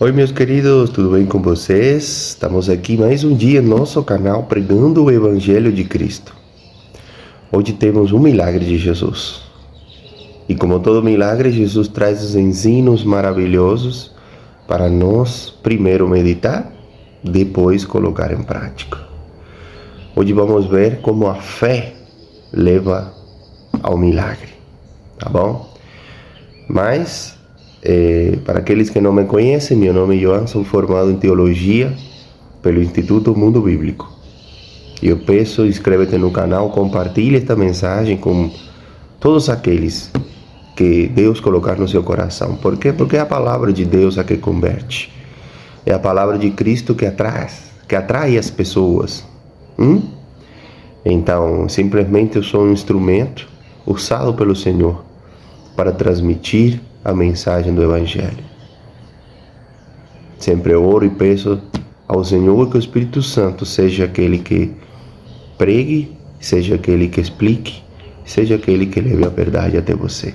Oi, meus queridos, tudo bem com vocês? Estamos aqui mais um dia no nosso canal pregando o Evangelho de Cristo. Hoje temos um milagre de Jesus. E como todo milagre, Jesus traz os ensinos maravilhosos para nós primeiro meditar, depois colocar em prática. Hoje vamos ver como a fé leva ao milagre, tá bom? Mas para aqueles que não me conhecem, meu nome é João, sou formado em Teologia pelo Instituto Mundo Bíblico. Eu peço, inscreve-te no canal, compartilhe esta mensagem com todos aqueles que Deus colocar no seu coração. Por quê? Porque é a palavra de Deus a que converte. É a palavra de Cristo que atrai as pessoas. Então, simplesmente eu sou um instrumento usado pelo Senhor para transmitir a mensagem do Evangelho. Sempre oro e peço ao Senhor que o Espírito Santo seja aquele que pregue, seja aquele que explique, seja aquele que leve a verdade até você,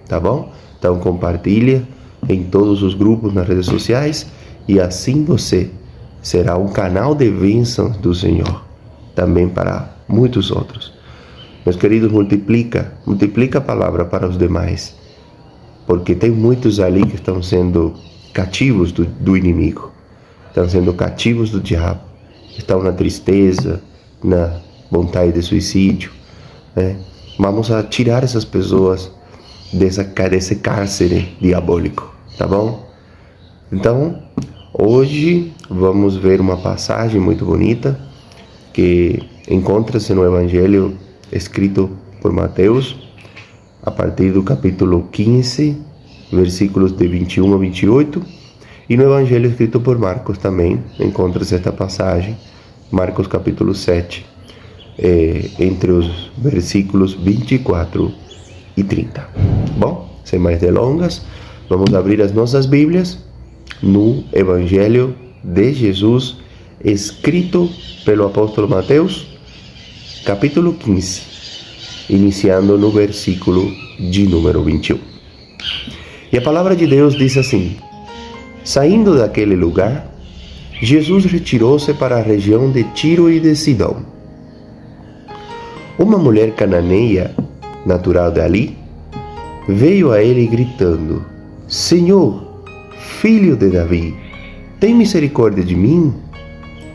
tá bom? Então compartilha em todos os grupos nas redes sociais e assim você será um canal de bênçãos do Senhor, também para muitos outros. Meus queridos, multiplica a palavra para os demais, porque tem muitos ali que estão sendo cativos do inimigo, estão sendo cativos do diabo, estão na tristeza, na vontade de suicídio, né? Vamos a tirar essas pessoas desse cárcere diabólico, tá bom? Então, hoje vamos ver uma passagem muito bonita que encontra-se no Evangelho escrito por Mateus, a partir do capítulo 15, versículos de 21 a 28, e no Evangelho escrito por Marcos também encontra-se esta passagem, Marcos capítulo 7, entre os versículos 24 e 30. Bom, sem mais delongas, vamos abrir as nossas Bíblias no Evangelho de Jesus, escrito pelo apóstolo Mateus, capítulo 15, iniciando no versículo de número 21. E a palavra de Deus diz assim: saindo daquele lugar, Jesus retirou-se para a região de Tiro e de Sidom. Uma mulher cananeia, natural dali, veio a ele gritando: Senhor, filho de Davi, tem misericórdia de mim?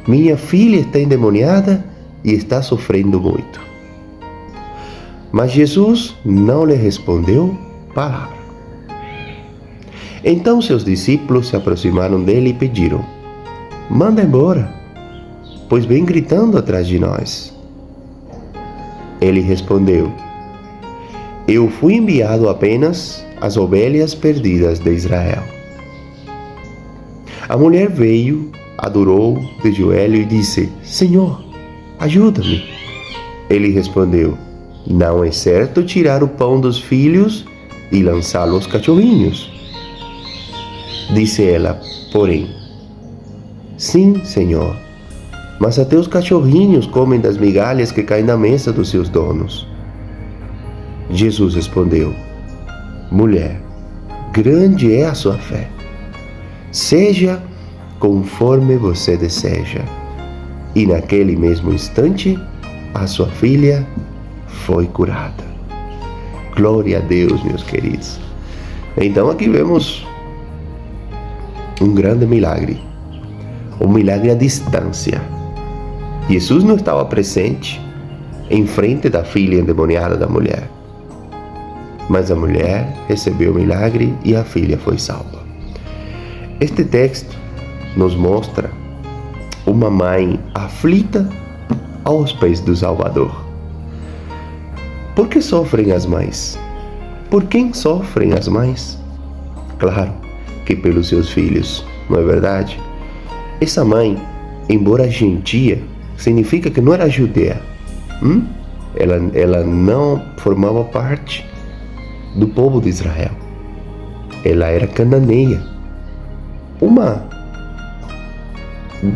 Minha filha está endemoniada e está sofrendo muito. Mas Jesus não lhe respondeu palavra. Então seus discípulos se aproximaram dele e pediram: manda embora, pois vem gritando atrás de nós. Ele respondeu: eu fui enviado apenas às ovelhas perdidas de Israel. A mulher veio, adorou de joelho e disse: Senhor, ajuda-me. Ele respondeu: não é certo tirar o pão dos filhos e lançá-lo aos cachorrinhos. Disse ela, porém: sim, Senhor, mas até os cachorrinhos comem das migalhas que caem na mesa dos seus donos. Jesus respondeu: mulher, grande é a sua fé. Seja conforme você deseja. E naquele mesmo instante, a sua filha foi curada. Glória a Deus, meus queridos. Então aqui vemos um grande milagre. Um milagre à distância. Jesus não estava presente em frente da filha endemoniada da mulher. Mas a mulher recebeu o milagre e a filha foi salva. Este texto nos mostra uma mãe aflita aos pés do Salvador. Por que sofrem as mães? Por quem sofrem as mães? Claro que pelos seus filhos, não é verdade? Essa mãe, embora gentia, significa que não era judeia. Ela não formava parte do povo de Israel. Ela era cananeia, uma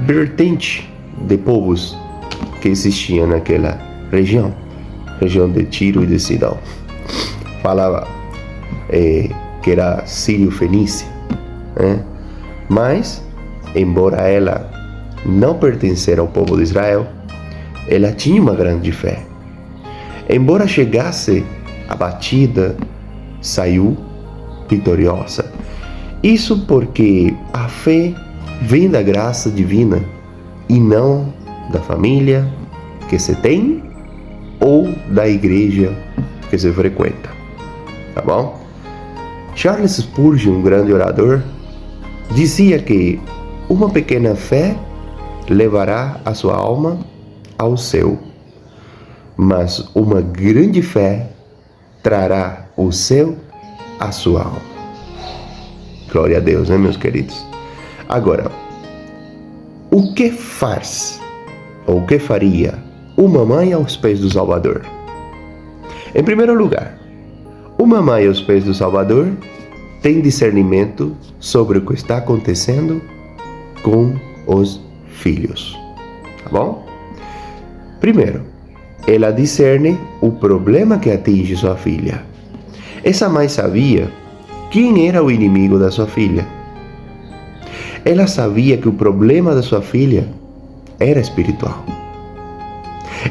vertente de povos que existiam naquela região de Tiro e de Sidom. Falava que era sírio-fenícia, né? Mas, embora ela não pertencesse ao povo de Israel, ela tinha uma grande fé. Embora chegasse abatida, saiu vitoriosa. Isso porque a fé vem da graça divina e não da família que se tem ou da igreja que se frequenta. Tá bom? Charles Spurgeon, um grande orador, dizia que uma pequena fé levará a sua alma ao céu, mas uma grande fé trará o céu à sua alma. Glória a Deus, né, meus queridos? Agora, o que faz, ou o que faria uma mãe aos pés do Salvador? Em primeiro lugar, uma mãe aos pés do Salvador tem discernimento sobre o que está acontecendo com os filhos. Tá bom? Primeiro, ela discerne o problema que atinge sua filha. Essa mãe sabia quem era o inimigo da sua filha. Ela sabia que o problema da sua filha era espiritual.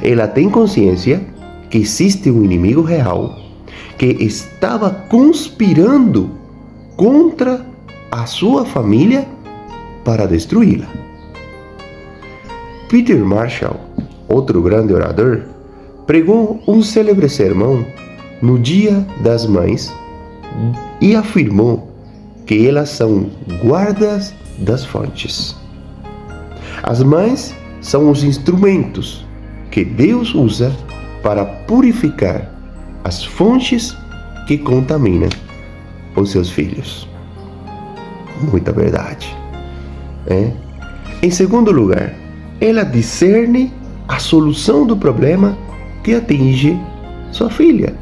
Ela tem consciência que existe um inimigo real que estava conspirando contra a sua família para destruí-la. Peter Marshall, outro grande orador, pregou um célebre sermão no Dia das Mães e afirmou que elas são guardas das fontes. As mães são os instrumentos que Deus usa para purificar as fontes que contaminam os seus filhos. Muita verdade. Em segundo lugar, ela discerne a solução do problema que atinge sua filha.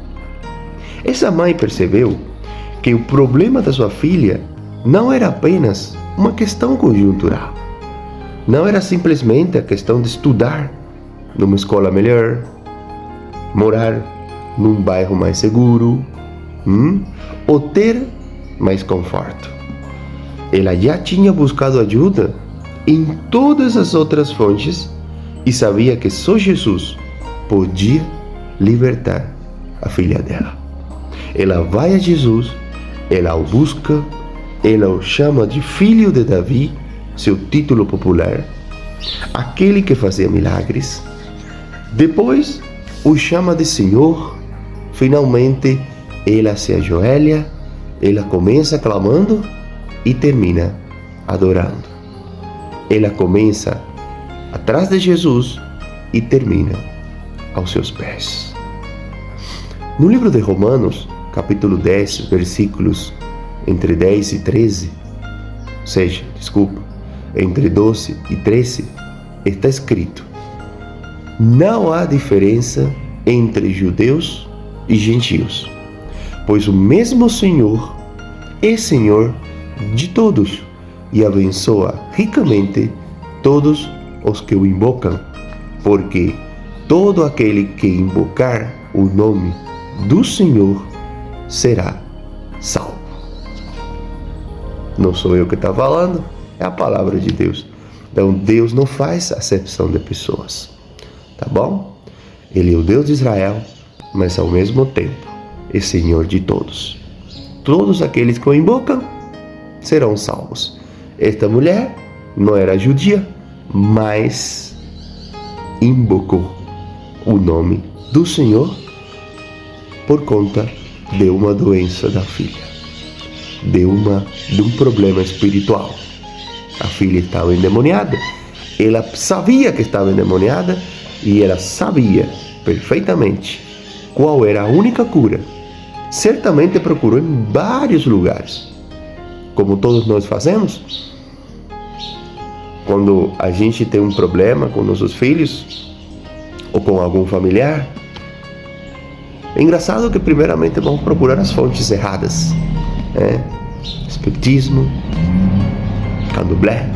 Essa mãe percebeu que o problema da sua filha não era apenas uma questão conjuntural. Não era simplesmente a questão de estudar numa escola melhor, morar num bairro mais seguro, ou ter mais conforto. Ela já tinha buscado ajuda em todas as outras fontes e sabia que só Jesus podia libertar a filha dela. Ela vai a Jesus, ela o busca, ela o chama de filho de Davi, seu título popular, aquele que fazia milagres. Depois o chama de Senhor. Finalmente ela se ajoelha, ela começa clamando e termina adorando. Ela começa atrás de Jesus e termina aos seus pés. No livro de Romanos, capítulo 10, versículos entre 10 e 13, entre 12 e 13, está escrito: não há diferença entre judeus e gentios, pois o mesmo Senhor é Senhor de todos e abençoa ricamente todos os que o invocam, porque todo aquele que invocar o nome do Senhor será salvo. Não sou eu que estou falando, é a palavra de Deus. Então Deus não faz acepção de pessoas, tá bom? Ele é o Deus de Israel, mas ao mesmo tempo é Senhor de todos. Todos aqueles que o invocam serão salvos. Esta mulher não era judia, mas invocou o nome do Senhor por conta de uma doença da filha, de um problema espiritual. A filha estava endemoniada, ela sabia que estava endemoniada e ela sabia perfeitamente qual era a única cura. Certamente procurou em vários lugares, como todos nós fazemos. Quando a gente tem um problema com nossos filhos ou com algum familiar, é engraçado que primeiramente vamos procurar as fontes erradas, espiritismo, candomblé,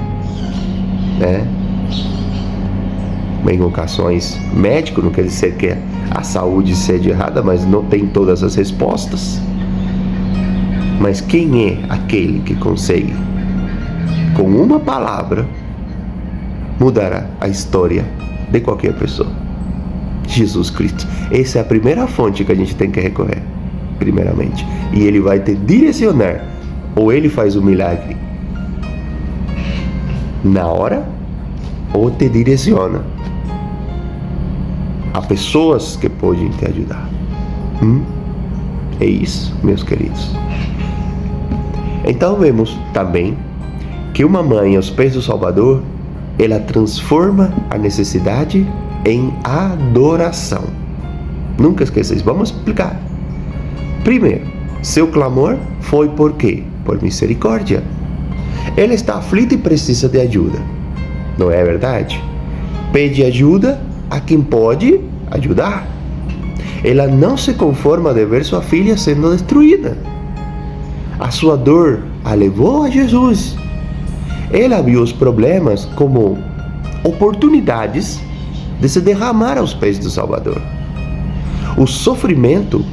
em ocasiões médico, não quer dizer que a saúde seja errada, mas não tem todas as respostas. Mas quem é aquele que consegue com uma palavra, mudará a história de qualquer pessoa. Jesus Cristo. Essa é a primeira fonte que a gente tem que recorrer, primeiramente. E Ele vai te direcionar. Ou Ele faz o milagre na hora, ou te direciona a pessoas que podem te ajudar. É isso, meus queridos. Então vemos também que uma mãe aos pés do Salvador, ela transforma a necessidade em adoração. Nunca esqueça isso. Vamos explicar. Primeiro, seu clamor foi por quê? Por misericórdia. Ela está aflita e precisa de ajuda. Não é verdade? Pede ajuda a quem pode ajudar. Ela não se conforma de ver sua filha sendo destruída. A sua dor a levou a Jesus. Ela viu os problemas como oportunidades de se derramar aos pés do Salvador. O sofrimento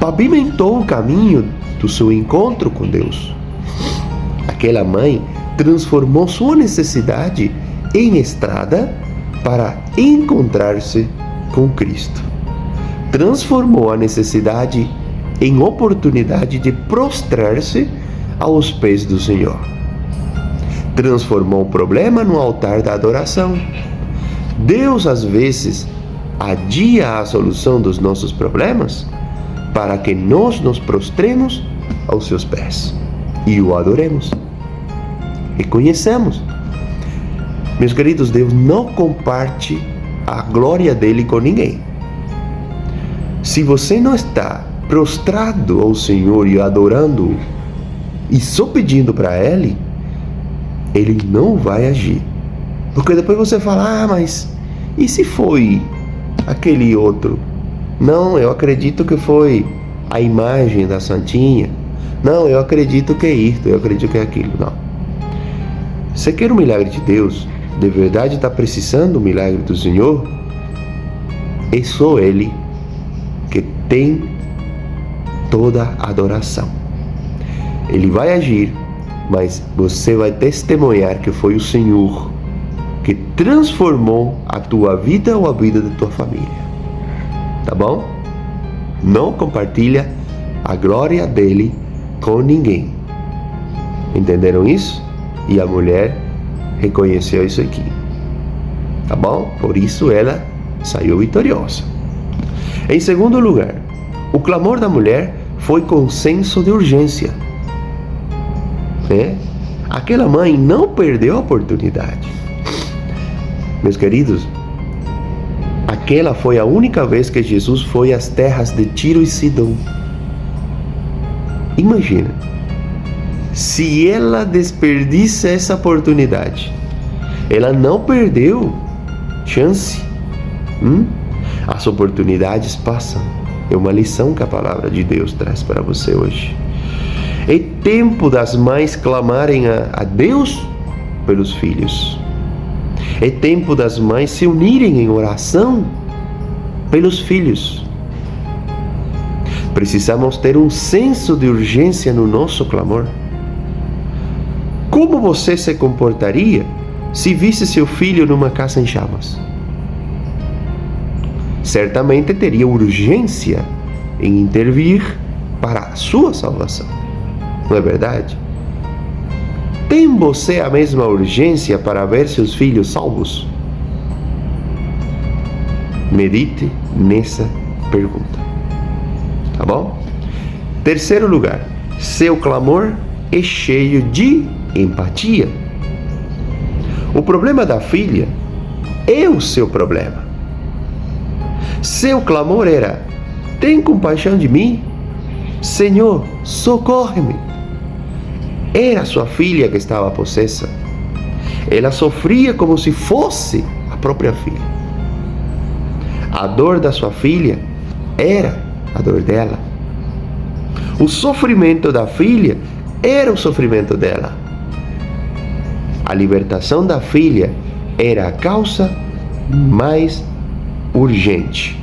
pavimentou o caminho do seu encontro com Deus. Aquela mãe transformou sua necessidade em estrada para encontrar-se com Cristo. Transformou a necessidade em oportunidade de prostrar-se aos pés do Senhor. Transformou o problema no altar da adoração. Deus, às vezes, adia a solução dos nossos problemas para que nós nos prostremos aos seus pés e o adoremos. Reconhecemos. Meus queridos, Deus não comparte a glória dele com ninguém. Se você não está prostrado ao Senhor e adorando-o e só pedindo para Ele, Ele não vai agir. Porque depois você fala, mas e se foi aquele outro? Não, eu acredito que foi a imagem da santinha. Não, eu acredito que é isto, eu acredito que é aquilo. Não. Você quer um milagre de Deus? De verdade está precisando do milagre do Senhor? É só Ele que tem toda a adoração. Ele vai agir, mas você vai testemunhar que foi o Senhor que transformou a tua vida ou a vida da tua família. Tá bom? Não compartilha a glória dele com ninguém. Entenderam isso? E a mulher reconheceu isso aqui. Tá bom? Por isso ela saiu vitoriosa. Em segundo lugar, o clamor da mulher foi com senso de urgência. Aquela mãe não perdeu a oportunidade. Meus queridos, aquela foi a única vez que Jesus foi às terras de Tiro e Sidom. Imagina, se ela desperdiça essa oportunidade, ela não perdeu chance. As oportunidades passam. É uma lição que a palavra de Deus traz para você hoje. É tempo das mães clamarem a Deus pelos filhos. É tempo das mães se unirem em oração pelos filhos. Precisamos ter um senso de urgência no nosso clamor. Como você se comportaria se visse seu filho numa casa em chamas? Certamente teria urgência em intervir para a sua salvação. Não é verdade? Tem você a mesma urgência para ver seus filhos salvos? Medite nessa pergunta. Tá bom? Terceiro lugar, seu clamor é cheio de empatia. O problema da filha é o seu problema. Seu clamor era: tem compaixão de mim? Senhor, socorre-me. Era sua filha que estava possessa. Ela sofria como se fosse a própria filha. A dor da sua filha era a dor dela. O sofrimento da filha era o sofrimento dela. A libertação da filha era a causa mais urgente.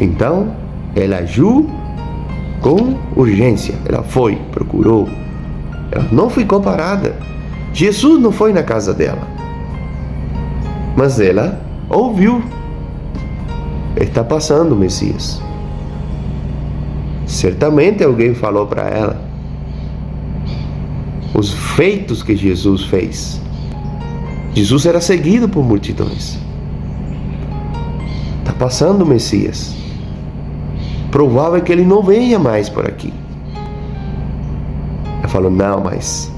Então, ela agiu com urgência. Ela foi, procurou Ela não ficou parada. Jesus não foi na casa dela. Mas ela ouviu. Está passando o Messias. Certamente alguém falou para ela os feitos que Jesus fez. Jesus era seguido por multidões. Está passando o Messias. Provável que ele não venha mais por aqui. Ela falou, não, mas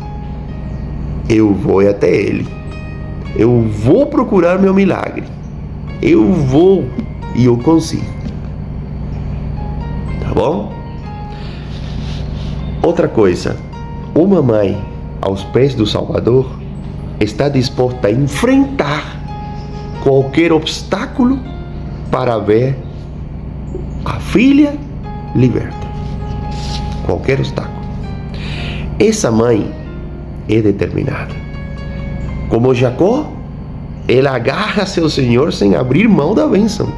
eu vou até ele. Eu vou procurar meu milagre. Eu vou e eu consigo. Tá bom? Outra coisa. Uma mãe aos pés do Salvador está disposta a enfrentar qualquer obstáculo para ver a filha liberta. Qualquer obstáculo. Essa mãe é determinada. Como Jacó, ela agarra seu Senhor sem abrir mão da bênção.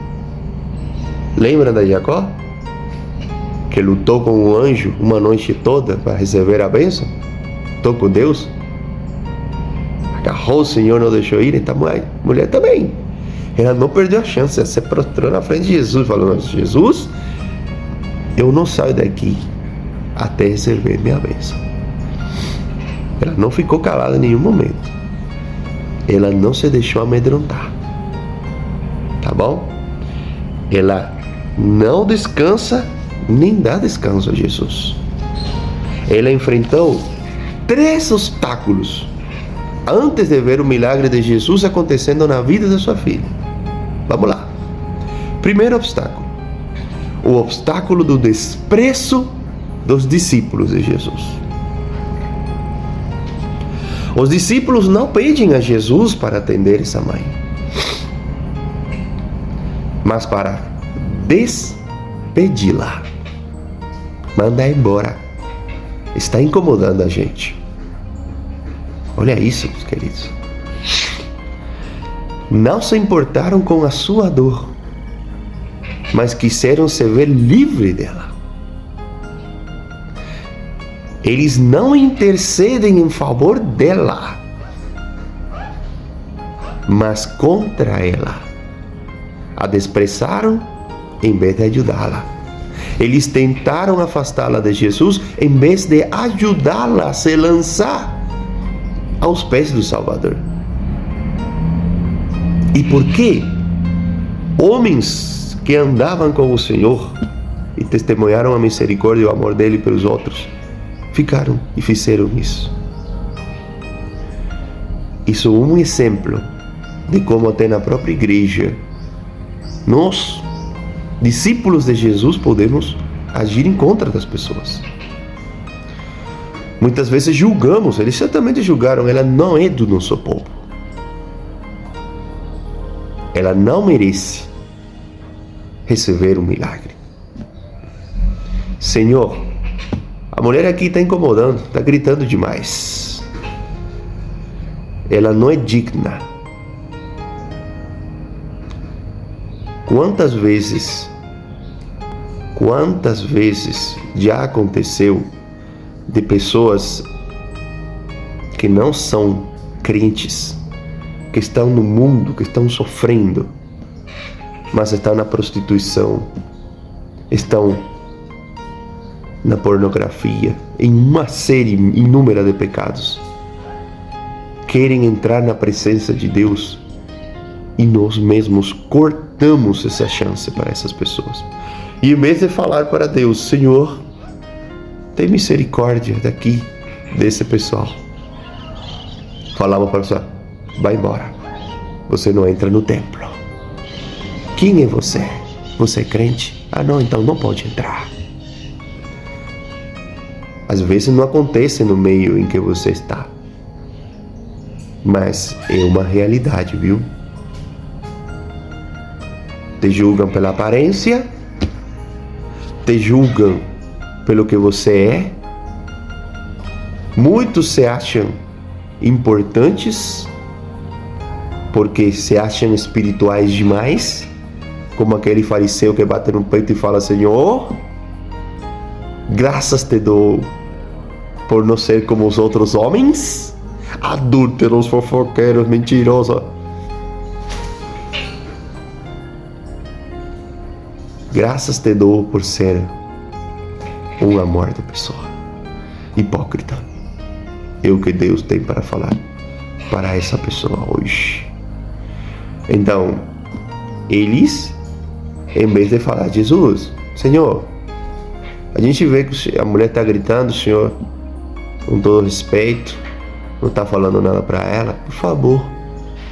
Lembra de Jacó? Que lutou com o anjo uma noite toda para receber a bênção? Lutou com Deus? Agarrou o Senhor, não deixou ir. Então a mulher também. Ela não perdeu a chance. Ela se prostrou na frente de Jesus, falando, Jesus, eu não saio daqui até receber minha bênção. Ela não ficou calada em nenhum momento. Ela não se deixou amedrontar. Tá bom? Ela não descansa, nem dá descanso a Jesus. Ela enfrentou 3 obstáculos antes de ver o milagre de Jesus acontecendo na vida da sua filha. Vamos lá. Primeiro obstáculo. O obstáculo do desprezo dos discípulos de Jesus. Os discípulos não pedem a Jesus para atender essa mãe, mas para despedi-la. Manda embora. Está incomodando a gente. Olha isso, meus queridos. Não se importaram com a sua dor, mas quiseram se ver livre dela. Eles não intercedem em favor dela, mas contra ela. A desprezaram em vez de ajudá-la. Eles tentaram afastá-la de Jesus em vez de ajudá-la a se lançar aos pés do Salvador. E por quê? Homens que andavam com o Senhor e testemunharam a misericórdia e o amor dele pelos outros, ficaram e fizeram isso. Isso é um exemplo de como até na própria igreja nós, discípulos de Jesus, podemos agir em contra das pessoas. Muitas vezes julgamos, eles certamente julgaram, ela não é do nosso povo. Ela não merece receber um milagre. Senhor, a mulher aqui está incomodando, está gritando demais. Ela não é digna. Quantas vezes já aconteceu de pessoas que não são crentes, que estão no mundo, que estão sofrendo, mas estão na prostituição, estão na pornografia, em uma série inúmera de pecados, querem entrar na presença de Deus e nós mesmos cortamos essa chance para essas pessoas. E em vez de falar para Deus, Senhor, tem misericórdia daqui, desse pessoal, falamos para você, vai embora, você não entra no templo. Quem é você? Você é crente? Ah não, então não pode entrar. Às vezes não acontece no meio em que você está, mas é uma realidade, viu? Te julgam pela aparência, te julgam pelo que você é. Muitos se acham importantes porque se acham espirituais demais, como aquele fariseu que bate no peito e fala, Senhor, graças te dou, por não ser como os outros homens, adúlteros, fofoqueiros, mentirosos. Graças te dou por ser um amor de pessoa. Hipócrita. É o que Deus tem para falar para essa pessoa hoje. Então, eles, em vez de falar, Jesus, Senhor, a gente vê que a mulher está gritando, o Senhor, com todo respeito, não está falando nada para ela. Por favor,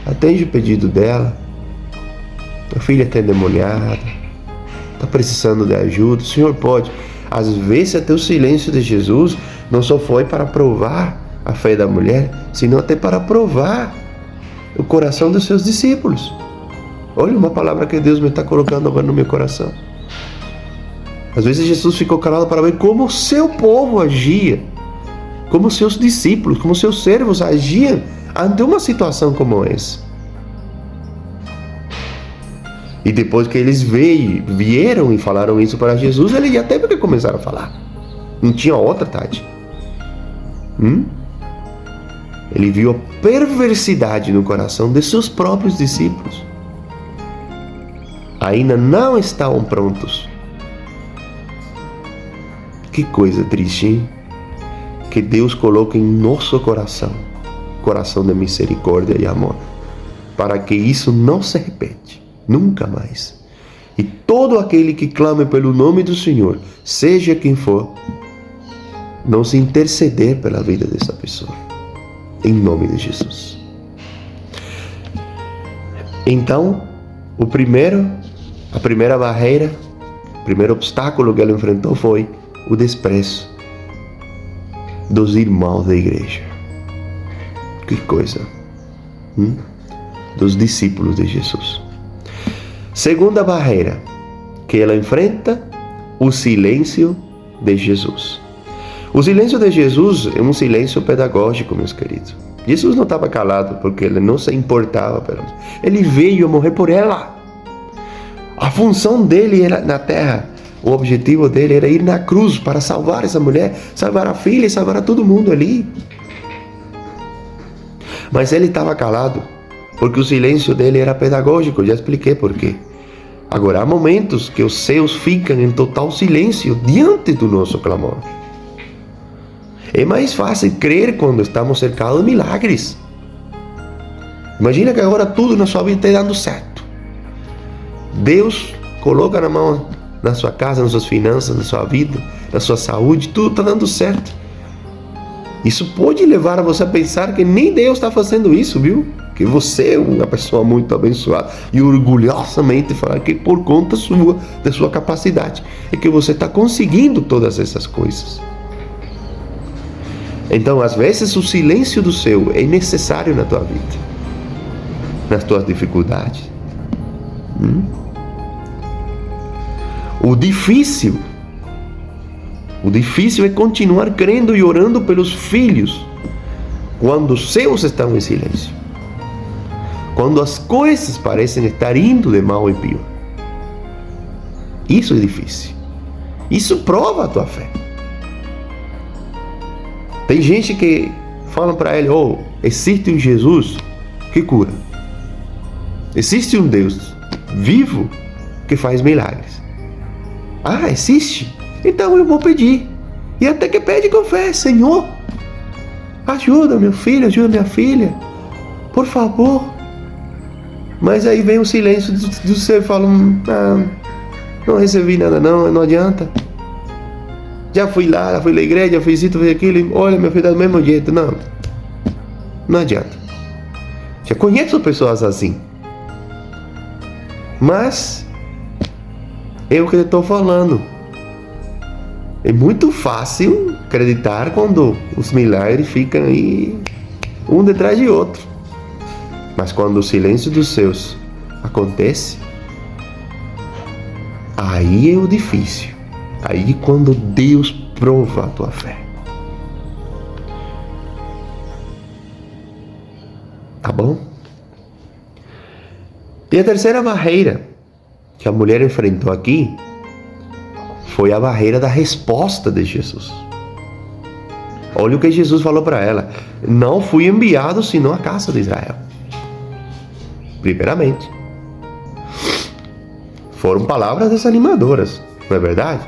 atende o pedido dela. A filha está endemoniada, está precisando de ajuda. O Senhor pode. Às vezes até o silêncio de Jesus não só foi para provar a fé da mulher, senão até para provar o coração dos seus discípulos. Olha uma palavra que Deus me está colocando agora no meu coração. Às vezes Jesus ficou calado para ver como o seu povo agia, como seus discípulos, como seus servos agiam ante uma situação como essa. E depois que eles vieram e falaram isso para Jesus, ele já teve que começar a falar. Não tinha outra tática. Ele viu a perversidade no coração de seus próprios discípulos. Ainda não estavam prontos. Que coisa triste, hein? Que Deus coloque em nosso coração de misericórdia e amor, para que isso não se repete, nunca mais. E todo aquele que clame pelo nome do Senhor, seja quem for, não se interceder pela vida dessa pessoa, em nome de Jesus. Então, a primeira barreira, o primeiro obstáculo que ela enfrentou foi o desprezo dos irmãos da igreja. Que coisa! Dos discípulos de Jesus. Segunda barreira que ela enfrenta, o silêncio de Jesus. O silêncio de Jesus é um silêncio pedagógico, meus queridos. Jesus não estava calado porque ele não se importava pela mulher. Ele veio a morrer por ela. A função dele era na terra. O objetivo dele era ir na cruz para salvar essa mulher, salvar a filha e salvar a todo mundo ali. Mas ele estava calado, porque o silêncio dele era pedagógico, já expliquei por quê. Agora, há momentos que os céus ficam em total silêncio diante do nosso clamor. É mais fácil crer quando estamos cercados de milagres. Imagina que agora tudo na sua vida está dando certo. Deus coloca na mão, na sua casa, nas suas finanças, na sua vida, na sua saúde, tudo está dando certo. Isso pode levar a você a pensar que nem Deus está fazendo isso, viu? Que você é uma pessoa muito abençoada e orgulhosamente falar que por conta de sua capacidade é que você está conseguindo todas essas coisas. Então, às vezes, o silêncio do céu é necessário na tua vida, nas tuas dificuldades. O difícil é continuar crendo e orando pelos filhos quando os céus estão em silêncio. Quando as coisas parecem estar indo de mal em pior. Isso é difícil. Isso prova a tua fé. Tem gente que fala para ele, existe um Jesus que cura. Existe um Deus vivo que faz milagres. Existe? Então eu vou pedir. E até que pede com fé, Senhor, ajuda meu filho, ajuda minha filha, por favor. Mas aí vem o silêncio do céu e fala, não recebi nada não adianta. Já fui lá, fui na igreja, fiz isso, fiz aquilo, olha, meu filho, do mesmo jeito. Não adianta. Já conheço pessoas assim. Mas é o que eu estou falando. É muito fácil acreditar quando os milagres ficam aí um detrás de outro. Mas quando o silêncio dos céus acontece, aí é o difícil. Aí quando Deus prova a tua fé. Tá bom? E a terceira barreira que a mulher enfrentou aqui foi a barreira da resposta de Jesus. Olha o que Jesus falou para ela: não fui enviado senão à casa de Israel. Primeiramente. Foram palavras desanimadoras, não é verdade?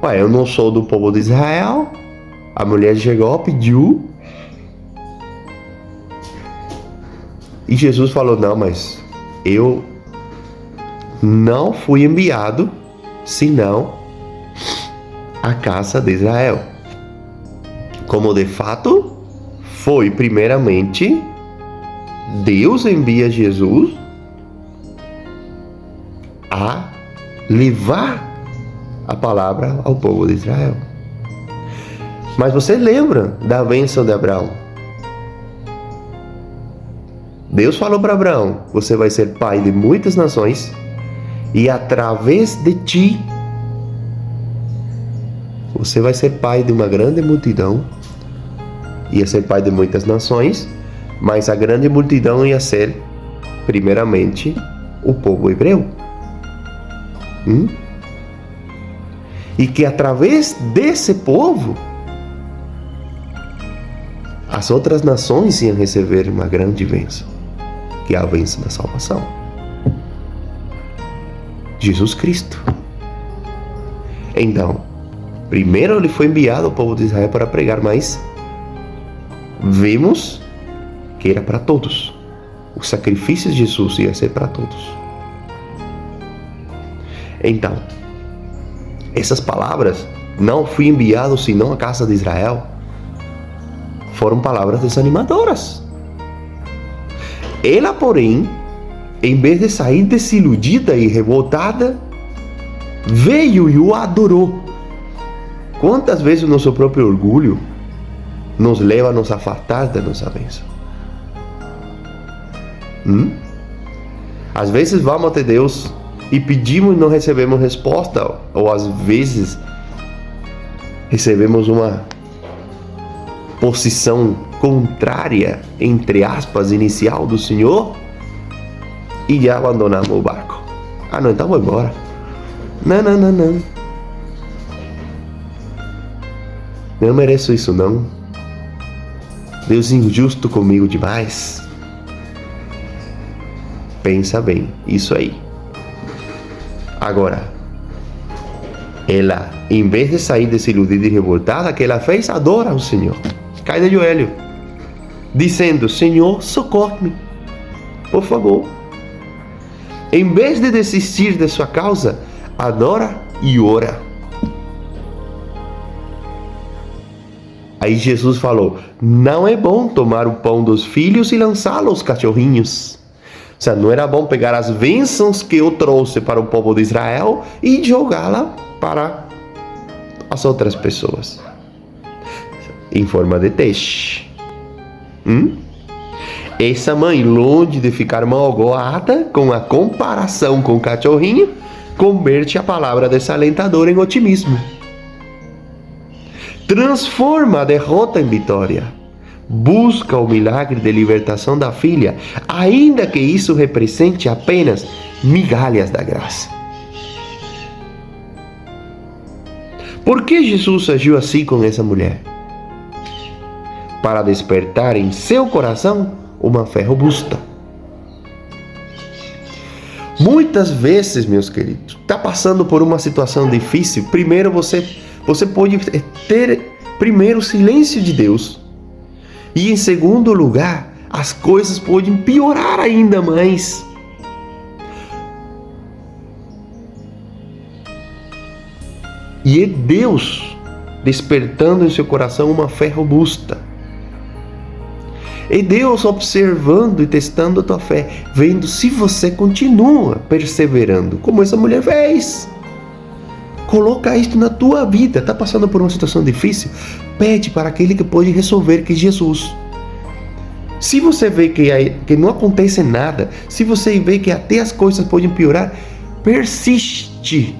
Ué, eu não sou do povo de Israel. A mulher chegou, pediu. E Jesus falou: não, mas eu não fui enviado senão à casa de Israel. Como de fato foi, primeiramente, Deus envia Jesus a levar a palavra ao povo de Israel. Mas você lembra da bênção de Abraão? Deus falou para Abraão: você vai ser pai de muitas nações, e através de ti você vai ser pai de uma grande multidão. Ia ser pai de muitas nações, mas a grande multidão ia ser, primeiramente, o povo hebreu. E que através desse povo, as outras nações iam receber uma grande bênção, que é a bênção da salvação. Jesus Cristo. Então, primeiro ele foi enviado ao povo de Israel para pregar, mas vemos que era para todos. O sacrifício de Jesus ia ser para todos. Então, essas palavras, não fui enviado senão à casa de Israel, foram palavras desanimadoras. Ela, porém, em vez de sair desiludida e revoltada, veio e o adorou. Quantas vezes o nosso próprio orgulho nos leva a nos afastar da nossa bênção? Às vezes vamos até Deus e pedimos e não recebemos resposta, ou às vezes recebemos uma posição contrária, entre aspas, inicial do Senhor, e já abandonamos o barco. Não, então vou embora. Não. Eu não mereço isso, não. Deus é injusto comigo demais. Pensa bem, isso aí. Agora, ela, em vez de sair desiludida e revoltada, que ela fez, adora ao Senhor. Cai de joelho, dizendo: Senhor, socorre-me, por favor. Em vez de desistir de sua causa, adora e ora. Aí Jesus falou: não é bom tomar o pão dos filhos e lançá-lo aos cachorrinhos. Ou seja, não era bom pegar as bênçãos que eu trouxe para o povo de Israel e jogá-la para as outras pessoas, em forma de teste. Essa mãe, longe de ficar magoada com a comparação com o cachorrinho, converte a palavra desalentadora em otimismo. Transforma a derrota em vitória. Busca o milagre de libertação da filha, ainda que isso represente apenas migalhas da graça. Por que Jesus agiu assim com essa mulher? Para despertar em seu coração uma fé robusta. Muitas vezes, meus queridos, está passando por uma situação difícil. Primeiro você pode ter primeiro o silêncio de Deus. E em segundo lugar, as coisas podem piorar ainda mais. E é Deus despertando em seu coração uma fé robusta. É Deus observando e testando a tua fé, vendo se você continua perseverando, como essa mulher fez. Coloca isto na tua vida. Está passando por uma situação difícil? Pede para aquele que pode resolver, que é Jesus. Se você vê que não acontece nada, se você vê que até as coisas podem piorar, persiste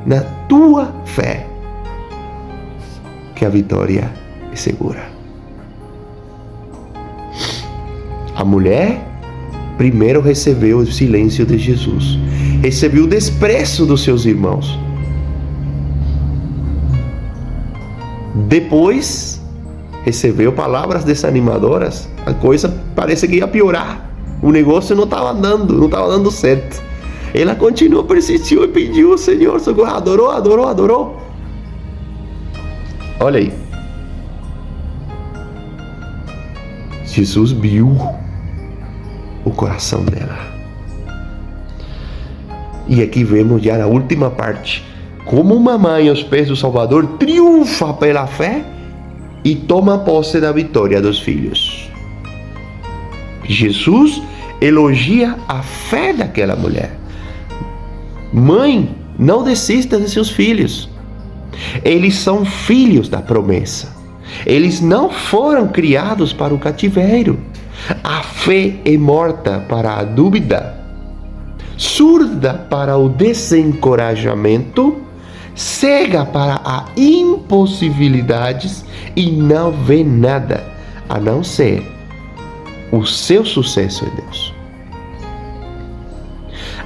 na tua fé, que a vitória é segura. A mulher primeiro recebeu o silêncio de Jesus, recebeu o desprezo dos seus irmãos. Depois recebeu palavras desanimadoras, a coisa parece que ia piorar. O negócio não estava andando, não estava dando certo. Ela continuou, persistiu e pediu ao Senhor socorro, adorou. Olha aí. Jesus viu o coração dela. E aqui vemos já na última parte, como uma mãe aos pés do Salvador triunfa pela fé e toma posse da vitória dos filhos. Jesus elogia a fé daquela mulher. Mãe, não desista de seus filhos. Eles são filhos da promessa. Eles não foram criados para o cativeiro. A fé é morta para a dúvida, surda para o desencorajamento, cega para as impossibilidades e não vê nada a não ser o seu sucesso em Deus.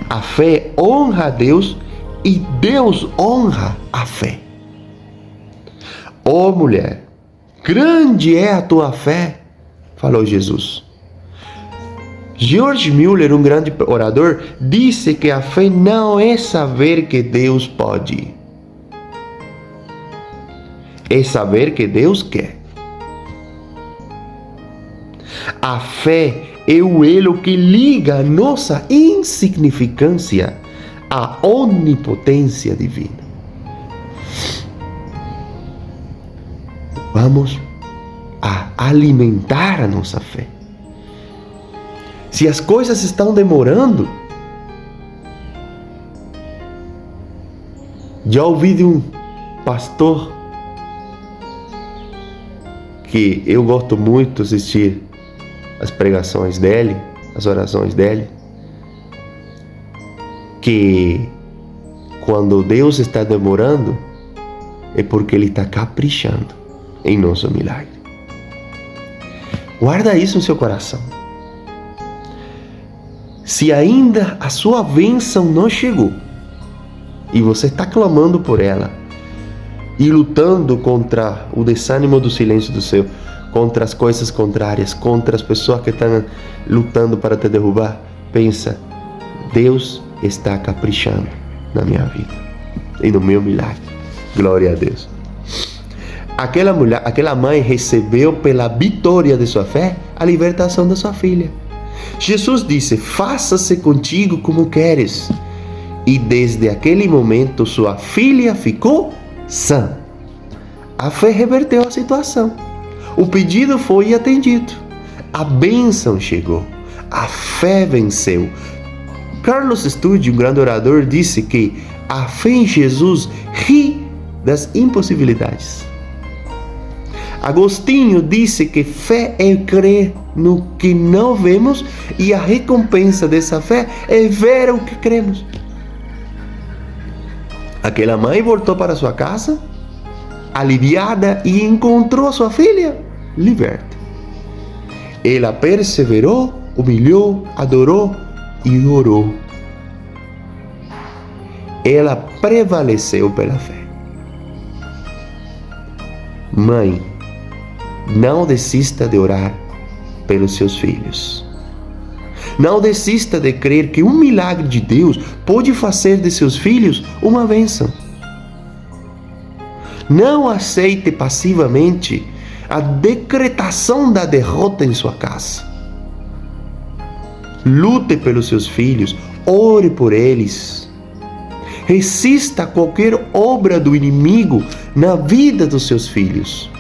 A fé honra a Deus e Deus honra a fé. Ó mulher, grande é a tua fé, falou Jesus. George Mueller, um grande orador, disse que a fé não é saber que Deus pode, é saber que Deus quer. A fé é o elo que liga a nossa insignificância à onipotência divina. Vamos a alimentar a nossa fé. Se as coisas estão demorando, já ouvi de um pastor que eu gosto muito de assistir as pregações dele, as orações dele, que quando Deus está demorando é porque Ele está caprichando em nosso milagre. Guarda isso no seu coração. Se ainda a sua bênção não chegou e você está clamando por ela e lutando contra o desânimo do silêncio do céu, contra as coisas contrárias, contra as pessoas que estão lutando para te derrubar, pensa, Deus está caprichando na minha vida e no meu milagre. Glória a Deus. Aquela mulher, aquela mãe recebeu pela vitória de sua fé a libertação da sua filha. Jesus disse: faça-se contigo como queres. E desde aquele momento sua filha ficou sã. A fé reverteu a situação. O pedido foi atendido. A bênção chegou. A fé venceu. Carlos Studi, um grande orador, disse que a fé em Jesus ri das impossibilidades. Agostinho disse que fé é crer no que não vemos e a recompensa dessa fé é ver o que cremos. Aquela mãe voltou para sua casa, aliviada, e encontrou a sua filha liberta. Ela perseverou, humilhou, adorou e orou. Ela prevaleceu pela fé. Mãe, não desista de orar pelos seus filhos. Não desista de crer que um milagre de Deus pode fazer de seus filhos uma bênção. Não aceite passivamente a decretação da derrota em sua casa. Lute pelos seus filhos, ore por eles. Resista a qualquer obra do inimigo na vida dos seus filhos.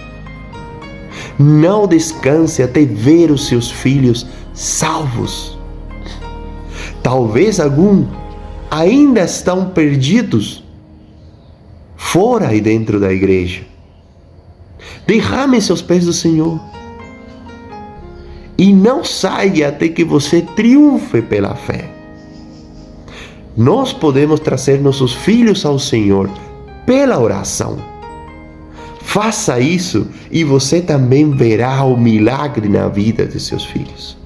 Não descanse até ver os seus filhos salvos. Talvez alguns ainda estão perdidos fora e dentro da igreja. Derrame-se aos pés do Senhor. E não saia até que você triunfe pela fé. Nós podemos trazer nossos filhos ao Senhor pela oração. Faça isso e você também verá o milagre na vida de seus filhos.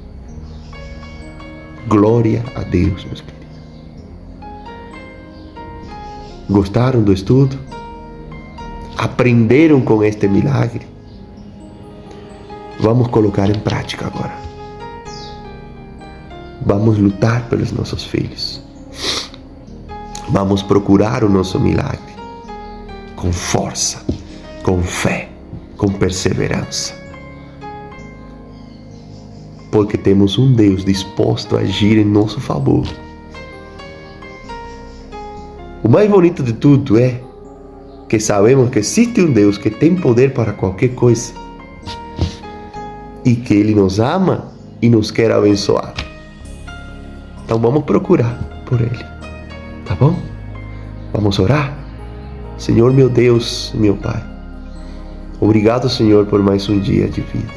Glória a Deus, meus queridos. Gostaram do estudo? Aprenderam com este milagre? Vamos colocar em prática agora. Vamos lutar pelos nossos filhos. Vamos procurar o nosso milagre com força, com fé, com perseverança. Porque temos um Deus disposto a agir em nosso favor. O mais bonito de tudo é que sabemos que existe um Deus que tem poder para qualquer coisa e que Ele nos ama e nos quer abençoar. Então vamos procurar por Ele, tá bom? Vamos orar? Senhor meu Deus, meu Pai, obrigado, Senhor, por mais um dia de vida.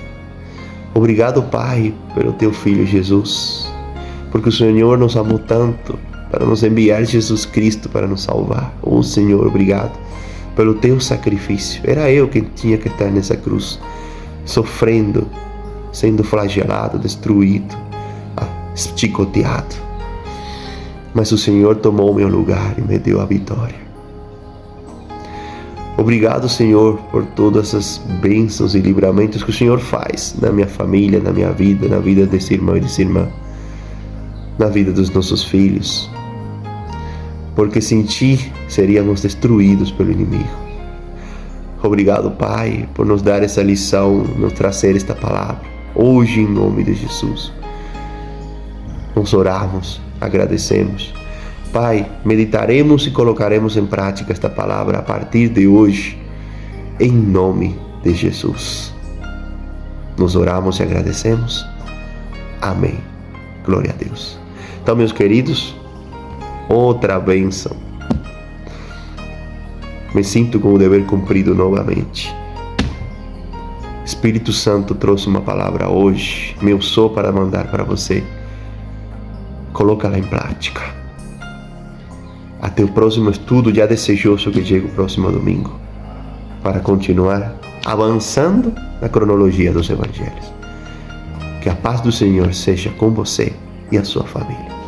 Obrigado, Pai, pelo Teu Filho Jesus, porque o Senhor nos amou tanto para nos enviar Jesus Cristo para nos salvar. Oh, Senhor, obrigado pelo Teu sacrifício. Era eu quem tinha que estar nessa cruz, sofrendo, sendo flagelado, destruído, chicoteado. Mas o Senhor tomou o meu lugar e me deu a vitória. Obrigado, Senhor, por todas as bênçãos e livramentos que o Senhor faz na minha família, na minha vida, na vida desse irmão e dessa irmã, na vida dos nossos filhos. Porque sem Ti seríamos destruídos pelo inimigo. Obrigado, Pai, por nos dar essa lição, nos trazer esta palavra. Hoje, em nome de Jesus, nós oramos, agradecemos. Pai, meditaremos e colocaremos em prática esta palavra a partir de hoje, em nome de Jesus. Nos oramos e agradecemos. Amém. Glória a Deus. Então, meus queridos, outra bênção. Me sinto com o dever cumprido novamente. Espírito Santo trouxe uma palavra hoje, me usou para mandar para você. Coloca-la em prática. Até o próximo estudo, já desejoso que chegue o próximo domingo, para continuar avançando na cronologia dos evangelhos. Que a paz do Senhor seja com você e a sua família.